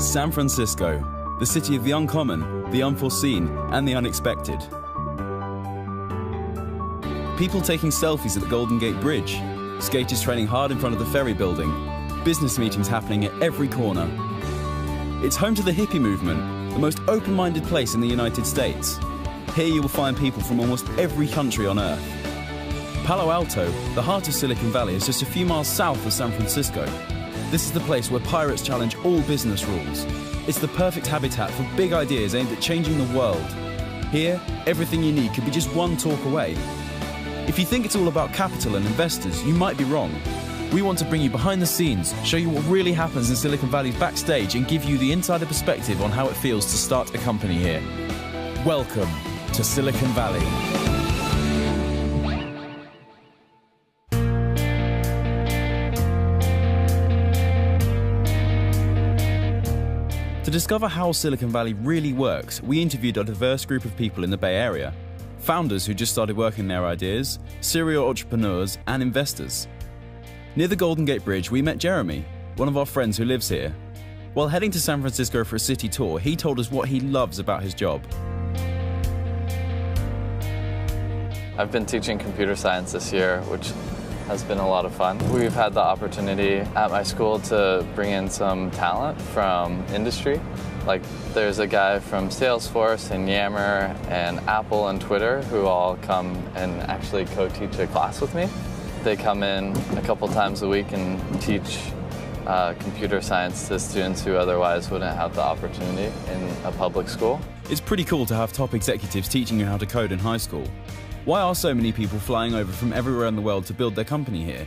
San Francisco, the city of the uncommon, the unforeseen, and the unexpected. People taking selfies at the Golden Gate Bridge, skaters training hard in front of the ferry building, business meetings happening at every corner. It's home to the hippie movement, the most open-minded place in the United States. Here you will find people from almost every country on Earth. Palo Alto, the heart of Silicon Valley, is just a few miles south of San Francisco. This is the place where pirates challenge all business rules. It's the perfect habitat for big ideas aimed at changing the world. Here, everything you need could be just one talk away. If you think it's all about capital and investors, you might be wrong. We want to bring you behind the scenes, show you what really happens in Silicon Valley's backstage, and give you the insider perspective on how it feels to start a company here. Welcome to Silicon Valley. To discover how Silicon Valley really works, we interviewed a diverse group of people in the Bay Area. Founders who just started working their ideas, serial entrepreneurs, and investors. Near the Golden Gate Bridge, we met Jeremy, one of our friends who lives here. While heading to San Francisco for a city tour, he told us what he loves about his job. I've been teaching computer science this year, which has been a lot of fun. We've had the opportunity at my school to bring in some talent from industry. Like there's a guy from Salesforce and Yammer and Apple and Twitter who all come and actually co-teach a class with me. They come in a couple times a week and teach computer science to students who otherwise wouldn't have the opportunity in a public school. It's pretty cool to have top executives teaching you how to code in high school. Why are so many people flying over from everywhere in the world to build their company here?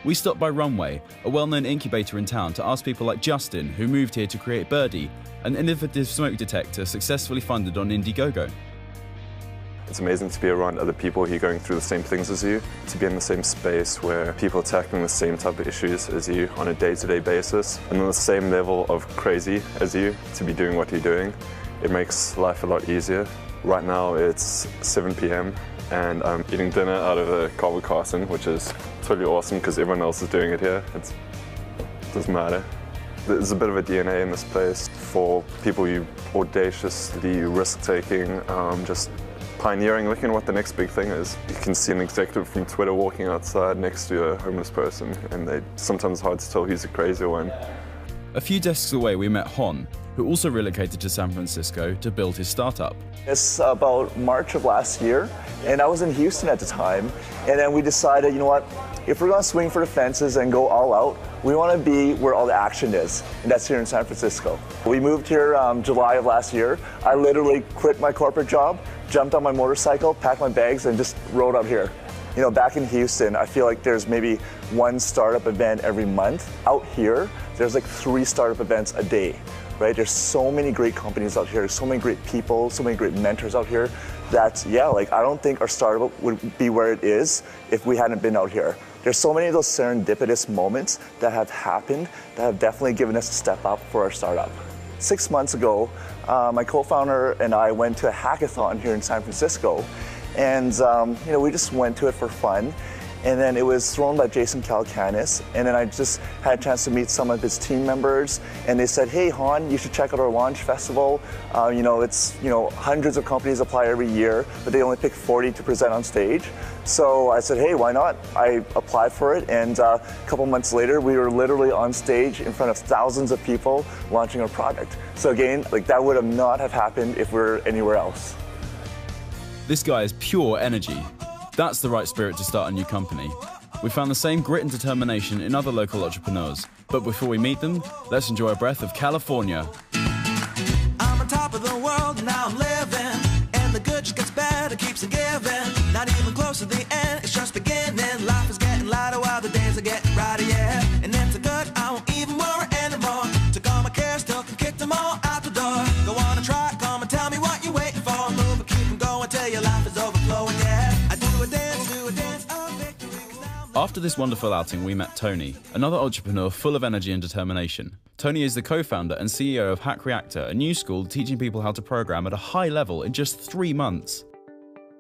We stopped by Runway, a well-known incubator in town, to ask people like Justin, who moved here to create Birdie, an innovative smoke detector successfully funded on Indiegogo. It's amazing to be around other people who are going through the same things as you, to be in the same space where people are tackling the same type of issues as you on a day-to-day basis, and on the same level of crazy as you to be doing what you're doing. It makes life a lot easier. Right now it's 7 p.m. and I'm eating dinner out of a Carver Carson, which is totally awesome because everyone else is doing it here. It doesn't matter. There's a bit of a DNA in this place for people who audaciously risk-taking, just pioneering, looking at what the next big thing is. You can see an executive from Twitter walking outside next to a homeless person, and sometimes it's hard to tell who's the crazier one. A few desks away, we met Hon, who also relocated to San Francisco to build his startup. It's about March of last year, and I was in Houston at the time, and then we decided, you know what, if we're gonna swing for the fences and go all out, we wanna be where all the action is, and that's here in San Francisco. We moved here July of last year. I literally quit my corporate job, jumped on my motorcycle, packed my bags, and just rode out here. You know, back in Houston, I feel like there's maybe one startup event every month. Out here, there's like 3 startup events a day, right? There's so many great companies out here, so many great people, so many great mentors out here that, yeah, like I don't think our startup would be where it is if we hadn't been out here. There's so many of those serendipitous moments that have happened that have definitely given us a step up for our startup. 6 months ago, my co-founder and I went to a hackathon here in San Francisco. And you know, we just went to it for fun, and then it was thrown by Jason Calacanis, and then I just had a chance to meet some of his team members, and they said, hey Hon, you should check out our launch festival. You know, it's, you know, hundreds of companies apply every year, but they only pick 40 to present on stage. So I said, hey, why not? I applied for it, and a couple months later, we were literally on stage in front of thousands of people launching our product. So again, like that would have not have happened if we were anywhere else. This guy is pure energy. That's the right spirit to start a new company. We found the same grit and determination in other local entrepreneurs. But before we meet them, let's enjoy a breath of California. I'm on top of the world, now I'm living. And the good just gets better, keeps on giving. Not even close to the end, it's just beginning. Life is getting lighter while the days are getting brighter, yeah. And it's a good, I won't even worry anymore. Took all my cares, still can kick them all out the door. Go on and try, come and tell me what you're waiting for. Move and keep them going till your life is overflowing, yeah. I do a dance of victory. After this wonderful outing, we met Tony, another entrepreneur full of energy and determination. Tony is the co-founder and CEO of Hack Reactor, a new school teaching people how to program at a high level in just 3 months.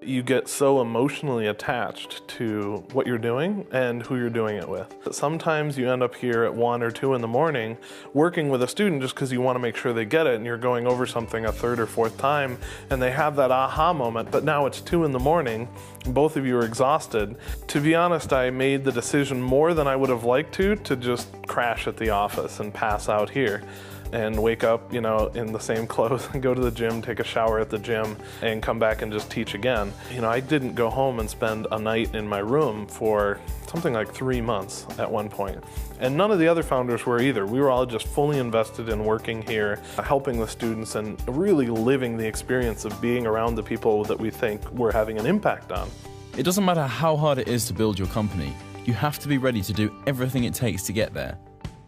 You get so emotionally attached to what you're doing and who you're doing it with. Sometimes you end up here at 1 or 2 in the morning working with a student just because you want to make sure they get it, and you're going over something a 3rd or 4th time and they have that aha moment, but now it's 2 in the morning, both of you are exhausted. To be honest, I made the decision more than I would have liked to just crash at the office and pass out here and wake up, in the same clothes and go to the gym, take a shower at the gym, and come back and just teach again. I didn't go home and spend a night in my room for something like 3 months at one point. And none of the other founders were either. We were all just fully invested in working here, helping the students, and really living the experience of being around the people that we think we're having an impact on. It doesn't matter how hard it is to build your company, you have to be ready to do everything it takes to get there.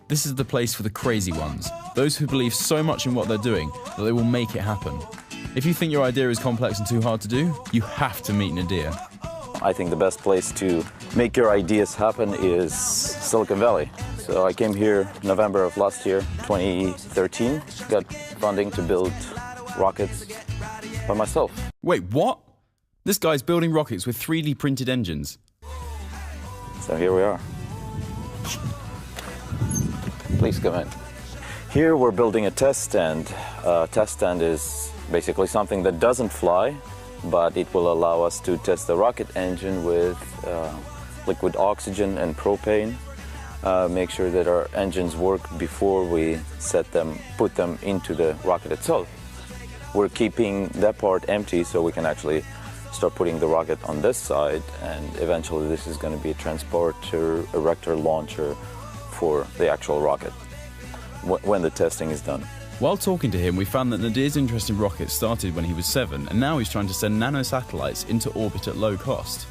This is the place for the crazy ones, those who believe so much in what they're doing that they will make it happen. If you think your idea is complex and too hard to do, you have to meet Nadir. I think the best place to make your ideas happen is Silicon Valley. So I came here November of last year, 2013, got funding to build rockets by myself. Wait, what? This guy's building rockets with 3D printed engines. So here we are. Please come in. Here we're building a test stand. A test stand is basically something that doesn't fly, but it will allow us to test the rocket engine with liquid oxygen and propane. Make sure that our engines work before we put them into the rocket itself. We're keeping that part empty so we can actually start putting the rocket on this side, and eventually this is going to be a transporter, erector, launcher for the actual rocket when the testing is done. While talking to him, we found that Nadir's interest in rockets started when he was 7, and now he's trying to send nanosatellites into orbit at low cost.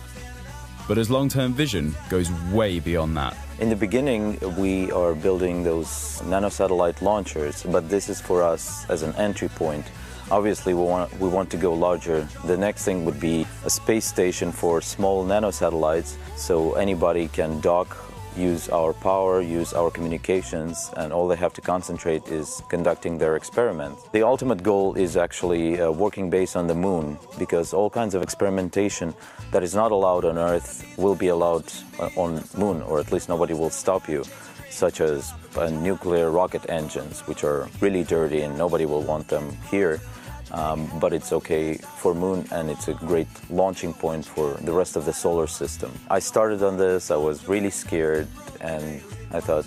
But his long-term vision goes way beyond that. In the beginning, we are building those nanosatellite launchers, but this is for us as an entry point. Obviously, we want to go larger. The next thing would be a space station for small nanosatellites, so anybody can dock, use our power, use our communications, and all they have to concentrate is conducting their experiment. The ultimate goal is actually a working base on the moon, because all kinds of experimentation that is not allowed on Earth will be allowed on moon, or at least nobody will stop you, such as nuclear rocket engines, which are really dirty and nobody will want them here. But it's okay for Moon, and it's a great launching point for the rest of the solar system. I started on this, I was really scared, and I thought,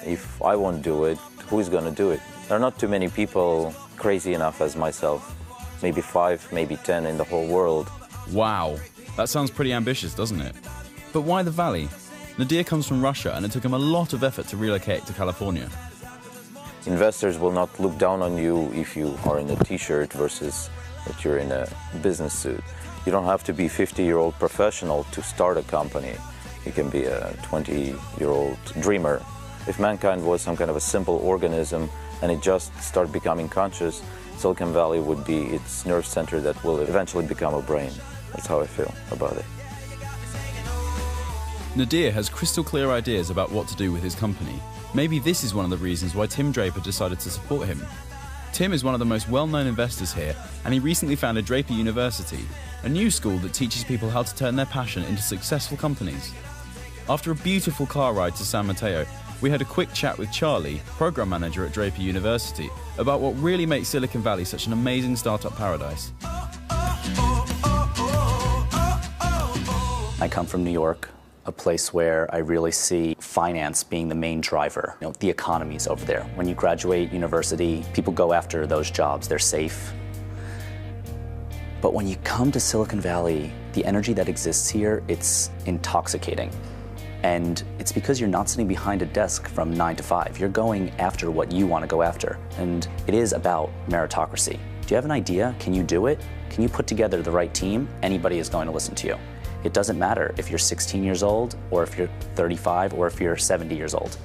if I won't do it, who's going to do it? There are not too many people crazy enough as myself. Maybe 5, maybe 10 in the whole world. Wow, that sounds pretty ambitious, doesn't it? But why the Valley? Nadir comes from Russia, and it took him a lot of effort to relocate to California. Investors will not look down on you if you are in a t-shirt versus that you're in a business suit. You don't have to be a 50-year-old professional to start a company. You can be a 20-year-old dreamer. If mankind was some kind of a simple organism and it just started becoming conscious, Silicon Valley would be its nerve center that will eventually become a brain. That's how I feel about it. Nadir has crystal clear ideas about what to do with his company. Maybe this is one of the reasons why Tim Draper decided to support him. Tim is one of the most well-known investors here, and he recently founded Draper University, a new school that teaches people how to turn their passion into successful companies. After a beautiful car ride to San Mateo, we had a quick chat with Charlie, program manager at Draper University, about what really makes Silicon Valley such an amazing startup paradise. I come from New York, a place where I really see finance being the main driver. The economy's over there. When you graduate university, people go after those jobs. They're safe. But when you come to Silicon Valley, the energy that exists here, it's intoxicating. And it's because you're not sitting behind a desk from 9 to 5. You're going after what you want to go after. And it is about meritocracy. Do you have an idea? Can you do it? Can you put together the right team? Anybody is going to listen to you. It doesn't matter if you're 16 years old, or if you're 35, or if you're 70 years old.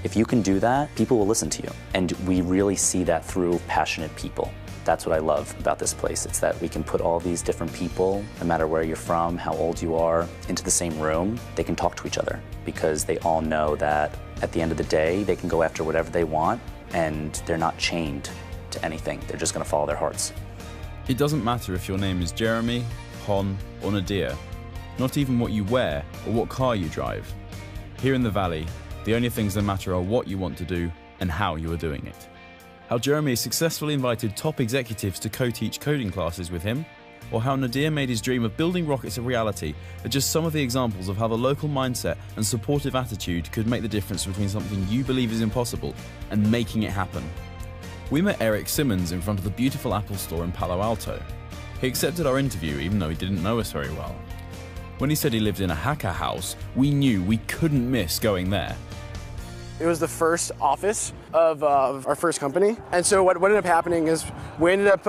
If you can do that, people will listen to you. And we really see that through passionate people. That's what I love about this place. It's that we can put all these different people, no matter where you're from, how old you are, into the same room. They can talk to each other because they all know that at the end of the day, they can go after whatever they want, and they're not chained to anything. They're just going to follow their hearts. It doesn't matter if your name is Jeremy, Hon, or Nadir. Not even what you wear or what car you drive. Here in the Valley, the only things that matter are what you want to do and how you are doing it. How Jeremy has successfully invited top executives to co-teach coding classes with him, or how Nadir made his dream of building rockets a reality are just some of the examples of how the local mindset and supportive attitude could make the difference between something you believe is impossible and making it happen. We met Eric Simmons in front of the beautiful Apple store in Palo Alto. He accepted our interview even though he didn't know us very well. When he said he lived in a hacker house, we knew we couldn't miss going there. It was the first office of our first company. And so what ended up happening is we ended up,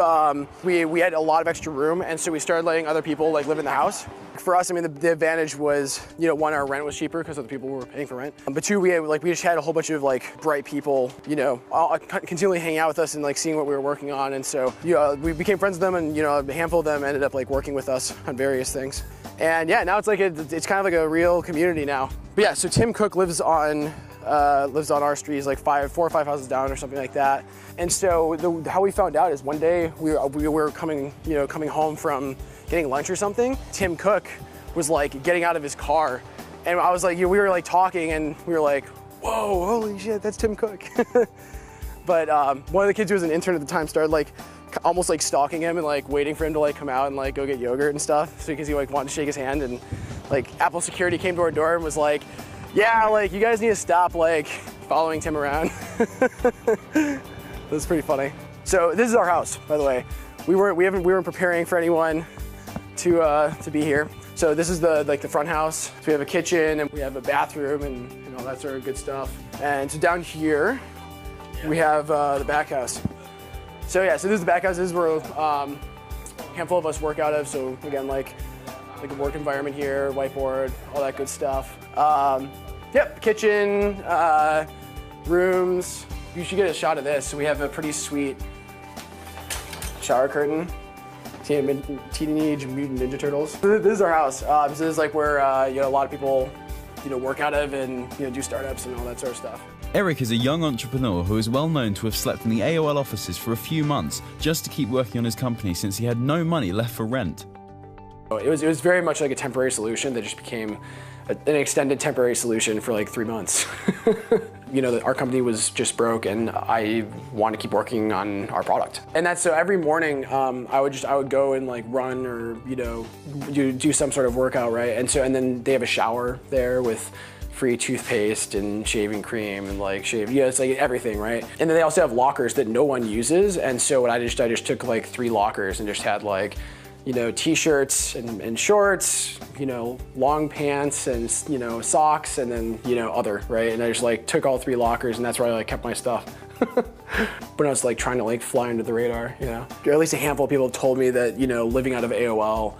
we had a lot of extra room, and so we started letting other people like live in the house. For us, I mean, the advantage was, you know, one, our rent was cheaper because other people were paying for rent. But two, we just had a whole bunch of like bright people, you know, all continually hanging out with us and like seeing what we were working on. And so, you know, we became friends with them, and you know, a handful of them ended up like working with us on various things. And yeah, now it's like it's kind of like a real community now. But yeah, so Tim Cook lives on our street. He's like 4 or 5 houses down or something like that. And so how we found out is one day we were coming home from getting lunch or something. Tim Cook was like getting out of his car, and I was like, we were like talking, and we were like, whoa, holy shit, that's Tim Cook. But one of the kids who was an intern at the time started like almost like stalking him and like waiting for him to like come out and like go get yogurt and stuff, so because he like wanted to shake his hand. And like Apple security came to our door and was like, yeah, like you guys need to stop like following Tim around. It was pretty funny. So this is our house, by the way. We weren't preparing for anyone to be here. So this is the front house. So we have a kitchen and we have a bathroom and all that sort of good stuff. And so down here we have the back house. So yeah, so this is the back house. This is where a handful of us work out of. So again, like a work environment here, whiteboard, all that good stuff. Yep, kitchen, rooms. You should get a shot of this. So we have a pretty sweet shower curtain. Teenage Mutant Ninja Turtles. This is our house. So this is like where a lot of people work out of and do startups and all that sort of stuff. Eric is a young entrepreneur who is well known to have slept in the AOL offices for a few months just to keep working on his company since he had no money left for rent. It was very much like a temporary solution that just became an extended temporary solution for like 3 months. Our company was just broke, and I wanted to keep working on our product. And that's so every morning I would go and like run or do some sort of workout, right? And then they have a shower there with free toothpaste and shaving cream and like it's like everything, right? And then they also have lockers that no one uses. And so I just took like 3 lockers and just had like t-shirts and shorts, long pants and socks, and then other, right? And I just like took all 3 lockers, and that's where I like kept my stuff. But I was like trying to like fly under the radar, Or at least a handful of people have told me that living out of AOL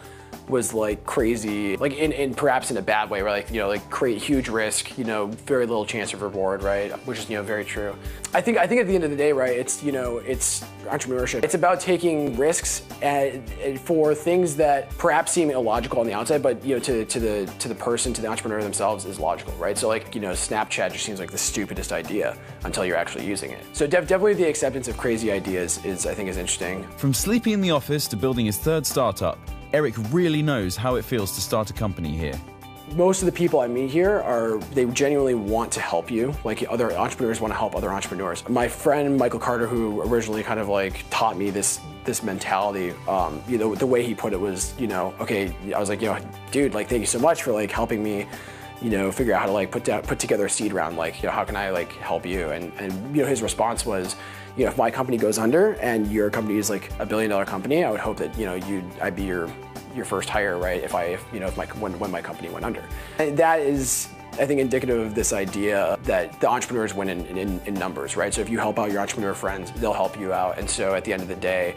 was like crazy, like in perhaps in a bad way, where like create huge risk, very little chance of reward, right? Which is very true. I think at the end of the day, right, it's it's entrepreneurship. It's about taking risks for things that perhaps seem illogical on the outside, but to the person, to the entrepreneur themselves, is logical, right? So like Snapchat just seems like the stupidest idea until you're actually using it. So definitely the acceptance of crazy ideas I think is interesting. From sleeping in the office to building his 3rd startup, Eric really knows how it feels to start a company here. Most of the people I meet here they genuinely want to help you. Like other entrepreneurs want to help other entrepreneurs. My friend Michael Carter, who originally kind of like taught me this mentality, the way he put it was, okay, I was like, dude, like thank you so much for like helping me, figure out how to like put together a seed round. Like, how can I like help you? And his response was, if my company goes under and your company is like $1 billion company, I would hope that I'd be your first hire, right? When my company went under. And that is, I think, indicative of this idea that the entrepreneurs win in numbers, right? So if you help out your entrepreneur friends, they'll help you out. And so at the end of the day,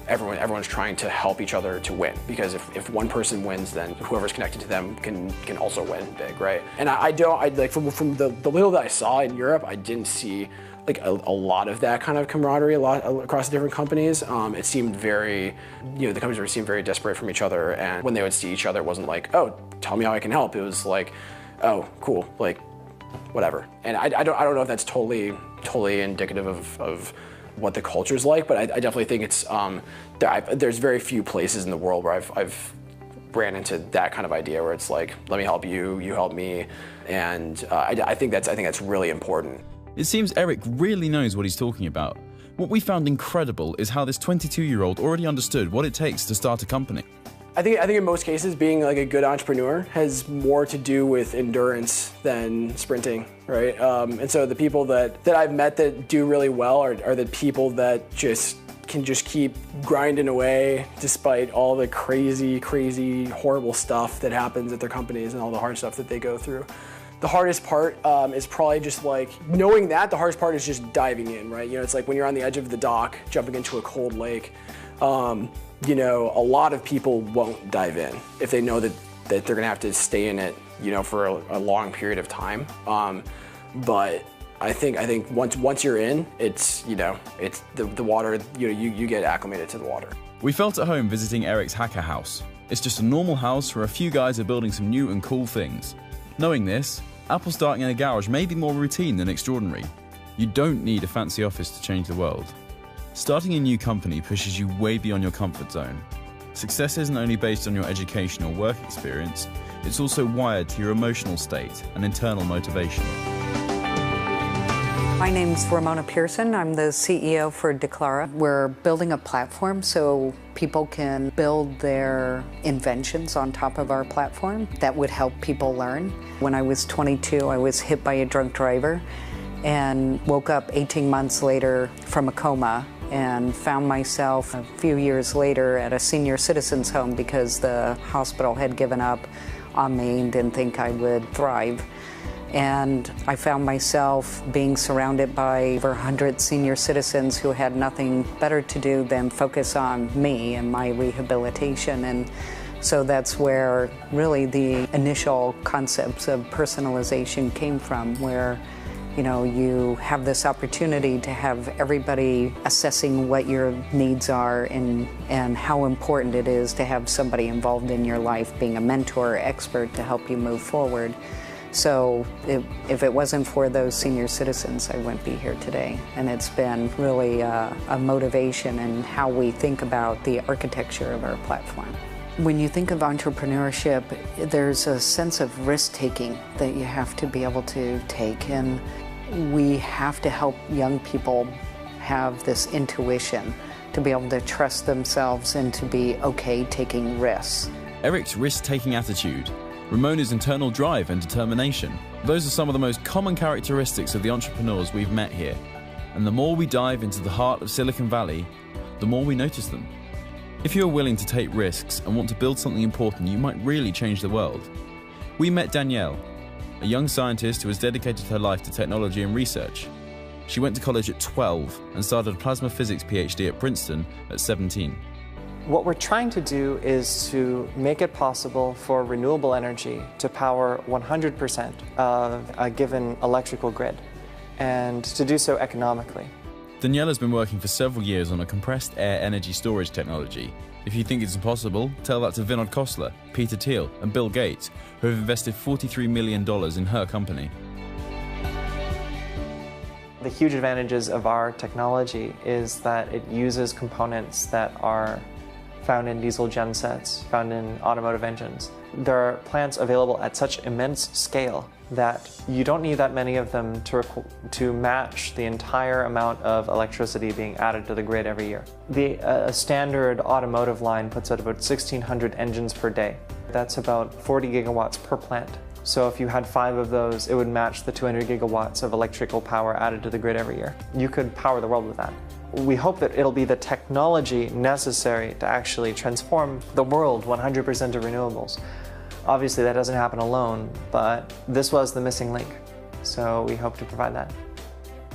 everyone's trying to help each other to win, because if one person wins, then whoever's connected to them can also win big, right? And I like from the little that I saw in Europe, I didn't see like a lot of that kind of camaraderie across the different companies. It seemed very, the companies seemed very desperate from each other, and when they would see each other, it wasn't like, oh, tell me how I can help. It was like, oh, cool, like, whatever. And I don't know if that's totally indicative of what the culture's like, but I definitely think it's, there's very few places in the world where I've ran into that kind of idea where it's like, let me help you, you help me, and I think that's really important. It seems Eric really knows what he's talking about. What we found incredible is how this 22-year-old already understood what it takes to start a company. I think in most cases, being like a good entrepreneur has more to do with endurance than sprinting, right? And so the people that I've met that do really well are the people that can just keep grinding away despite all the crazy, horrible stuff that happens at their companies and all the hard stuff that they go through. The hardest part is probably just like knowing that. The hardest part is just diving in, right? You know, it's like when you're on the edge of the dock, jumping into a cold lake. You know, a lot of people won't dive in if they know that they're gonna have to stay in it, you know, for a long period of time. But I think once you're in, it's, you know, it's the water, you know, you get acclimated to the water. We felt at home visiting Eric's hacker house. It's just a normal house where a few guys are building some new and cool things. Knowing this, Apple starting in a garage may be more routine than extraordinary. You don't need a fancy office to change the world. Starting a new company pushes you way beyond your comfort zone. Success isn't only based on your education or work experience, it's also wired to your emotional state and internal motivation. My name's Ramona Pearson. I'm the CEO for Declara. We're building a platform so people can build their inventions on top of our platform that would help people learn. When I was 22, I was hit by a drunk driver and woke up 18 months later from a coma and found myself a few years later at a senior citizens home because the hospital had given up on me and didn't think I would thrive. And I found myself being surrounded by over 100 senior citizens who had nothing better to do than focus on me and my rehabilitation. And so that's where really the initial concepts of personalization came from, where you know, you have this opportunity to have everybody assessing what your needs are and how important it is to have somebody involved in your life, being a mentor or expert to help you move forward. So if it wasn't for those senior citizens, I wouldn't be here today. And it's been really a motivation in how we think about the architecture of our platform. When you think of entrepreneurship, there's a sense of risk-taking that you have to be able to take, and we have to help young people have this intuition to be able to trust themselves and to be okay taking risks. Eric's risk-taking attitude, Ramona's internal drive and determination, those are some of the most common characteristics of the entrepreneurs we've met here. And the more we dive into the heart of Silicon Valley, the more we notice them. If you're willing to take risks and want to build something important, you might really change the world. We met Danielle, a young scientist who has dedicated her life to technology and research. She went to college at 12 and started a plasma physics PhD at Princeton at 17. What we're trying to do is to make it possible for renewable energy to power 100% of a given electrical grid, and to do so economically. Danielle has been working for several years on a compressed air energy storage technology. If you think it's impossible, tell that to Vinod Khosla, Peter Thiel, and Bill Gates, who have invested $43 million in her company. The huge advantages of our technology is that it uses components that are found in diesel gensets, found in automotive engines. There are plants available at such immense scale that you don't need that many of them to match the entire amount of electricity being added to the grid every year. A standard automotive line puts out about 1,600 engines per day. That's about 40 gigawatts per plant. So if you had 5 of those, it would match the 200 gigawatts of electrical power added to the grid every year. You could power the world with that. We hope that it'll be the technology necessary to actually transform the world 100% to renewables. Obviously, that doesn't happen alone, but this was the missing link, so we hope to provide that.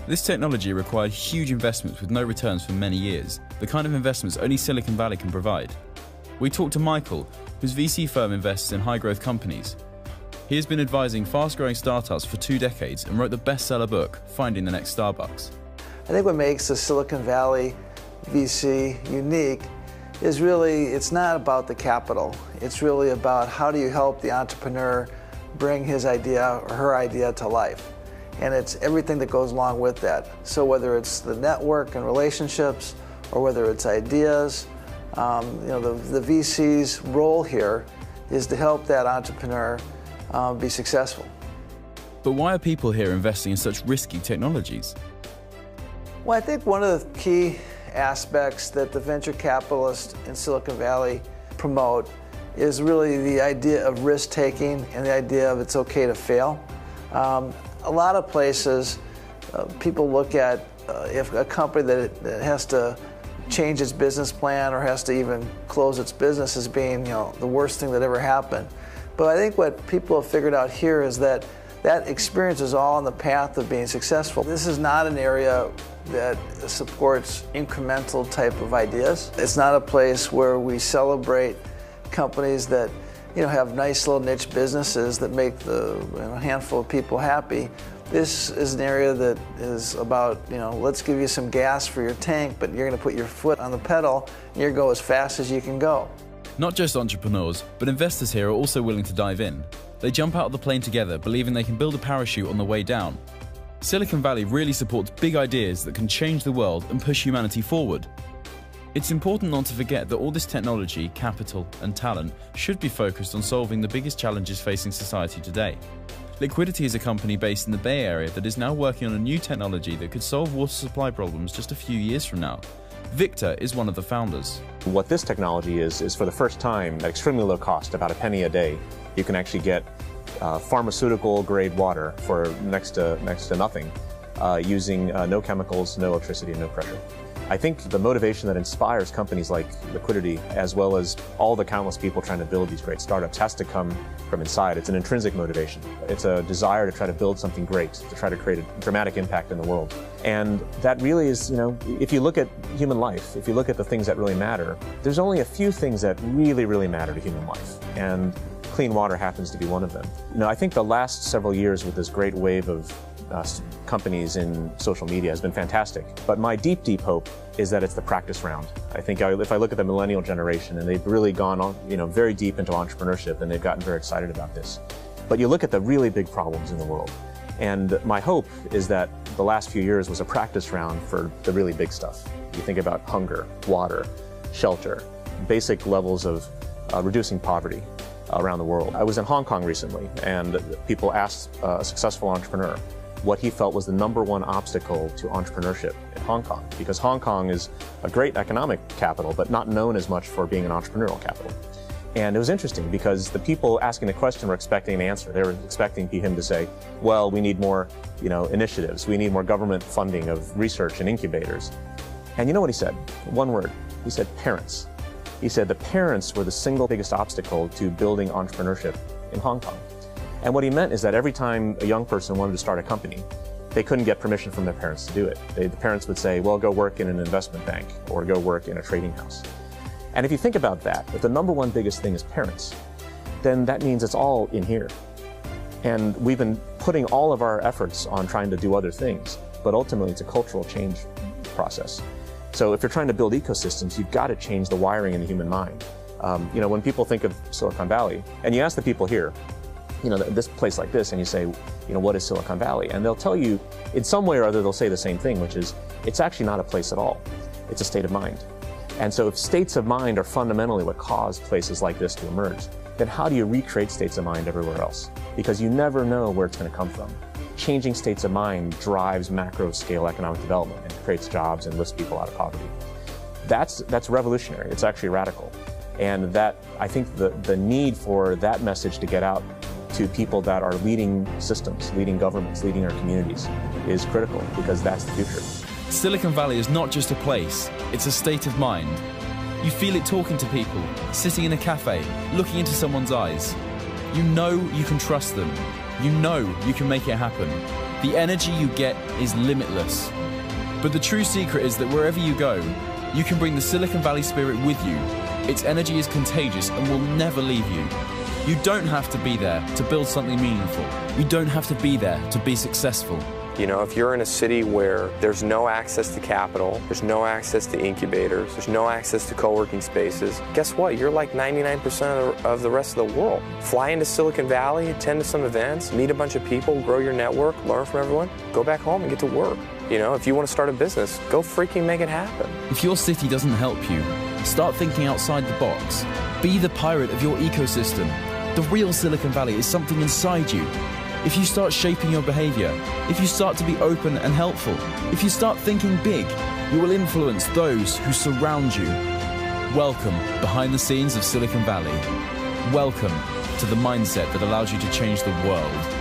This technology required huge investments with no returns for many years, the kind of investments only Silicon Valley can provide. We talked to Michael, whose VC firm invests in high-growth companies. He has been advising fast-growing startups for 2 decades and wrote the bestseller book, Finding the Next Starbucks. I think what makes the Silicon Valley VC unique is really, it's not about the capital. It's really about how do you help the entrepreneur bring his idea or her idea to life. And it's everything that goes along with that. So whether it's the network and relationships, or whether it's ideas, the VC's role here is to help that entrepreneur be successful. But why are people here investing in such risky technologies? Well, I think one of the key aspects that the venture capitalists in Silicon Valley promote is really the idea of risk-taking and the idea of it's okay to fail. A lot of places, people look at if a company that has to change its business plan or has to even close its business as being, the worst thing that ever happened. But I think what people have figured out here is that experience is all on the path of being successful. This is not an area that supports incremental type of ideas. It's not a place where we celebrate companies that have nice little niche businesses that make the handful of people happy. This is an area that is about, let's give you some gas for your tank, but you're going to put your foot on the pedal and you're going to go as fast as you can go. Not just entrepreneurs, but investors here are also willing to dive in. They jump out of the plane together, believing they can build a parachute on the way down. Silicon Valley really supports big ideas that can change the world and push humanity forward. It's important not to forget that all this technology, capital, and talent should be focused on solving the biggest challenges facing society today. Liquidity is a company based in the Bay Area that is now working on a new technology that could solve water supply problems just a few years from now. Victor is one of the founders. What this technology is for the first time at extremely low cost, about a penny a day, you can actually get pharmaceutical grade water for next to nothing using no chemicals, no electricity, and no pressure. I think the motivation that inspires companies like Liquidity, as well as all the countless people trying to build these great startups, has to come from inside. It's an intrinsic motivation. It's a desire to try to build something great, to try to create a dramatic impact in the world. And that really is, if you look at human life, if you look at the things that really matter, there's only a few things that really, really matter to human life. And clean water happens to be one of them. I think the last several years with this great wave of companies in social media has been fantastic. But my deep, deep hope is that it's the practice round. I think if I look at the millennial generation, and they've really gone on, very deep into entrepreneurship, and they've gotten very excited about this. But you look at the really big problems in the world, and my hope is that the last few years was a practice round for the really big stuff. You think about hunger, water, shelter, basic levels of reducing poverty around the world. I was in Hong Kong recently, and people asked a successful entrepreneur what he felt was the #1 obstacle to entrepreneurship in Hong Kong, because Hong Kong is a great economic capital, but not known as much for being an entrepreneurial capital. And it was interesting because the people asking the question were expecting an answer. They were expecting him to say, well, we need more, initiatives. We need more government funding of research and incubators. And you know what he said? One word. He said parents. He said the parents were the single biggest obstacle to building entrepreneurship in Hong Kong. And what he meant is that every time a young person wanted to start a company, they couldn't get permission from their parents to do it. The parents would say, well, go work in an investment bank or go work in a trading house. And if you think about that, if the #1 biggest thing is parents, then that means it's all in here. And we've been putting all of our efforts on trying to do other things, but ultimately it's a cultural change process. So if you're trying to build ecosystems, you've got to change the wiring in the human mind. When people think of Silicon Valley, and you ask the people here, this place like this, and you say, what is Silicon Valley? And they'll tell you, in some way or other, they'll say the same thing, which is, it's actually not a place at all. It's a state of mind. And so if states of mind are fundamentally what cause places like this to emerge, then how do you recreate states of mind everywhere else? Because you never know where it's going to come from. Changing states of mind drives macro-scale economic development and creates jobs and lifts people out of poverty. That's revolutionary. It's actually radical. And that, I think the need for that message to get out to people that are leading systems, leading governments, leading our communities is critical, because that's the future. Silicon Valley is not just a place, it's a state of mind. You feel it talking to people, sitting in a cafe, looking into someone's eyes. You know you can trust them. You know you can make it happen. The energy you get is limitless. But the true secret is that wherever you go, you can bring the Silicon Valley spirit with you. Its energy is contagious and will never leave you. You don't have to be there to build something meaningful. You don't have to be there to be successful. If you're in a city where there's no access to capital, there's no access to incubators, there's no access to co-working spaces, guess what? You're like 99% of the rest of the world. Fly into Silicon Valley, attend to some events, meet a bunch of people, grow your network, learn from everyone, go back home and get to work. If you want to start a business, go freaking make it happen. If your city doesn't help you, start thinking outside the box. Be the pirate of your ecosystem. The real Silicon Valley is something inside you. If you start shaping your behavior, if you start to be open and helpful, if you start thinking big, you will influence those who surround you. Welcome behind the scenes of Silicon Valley. Welcome to the mindset that allows you to change the world.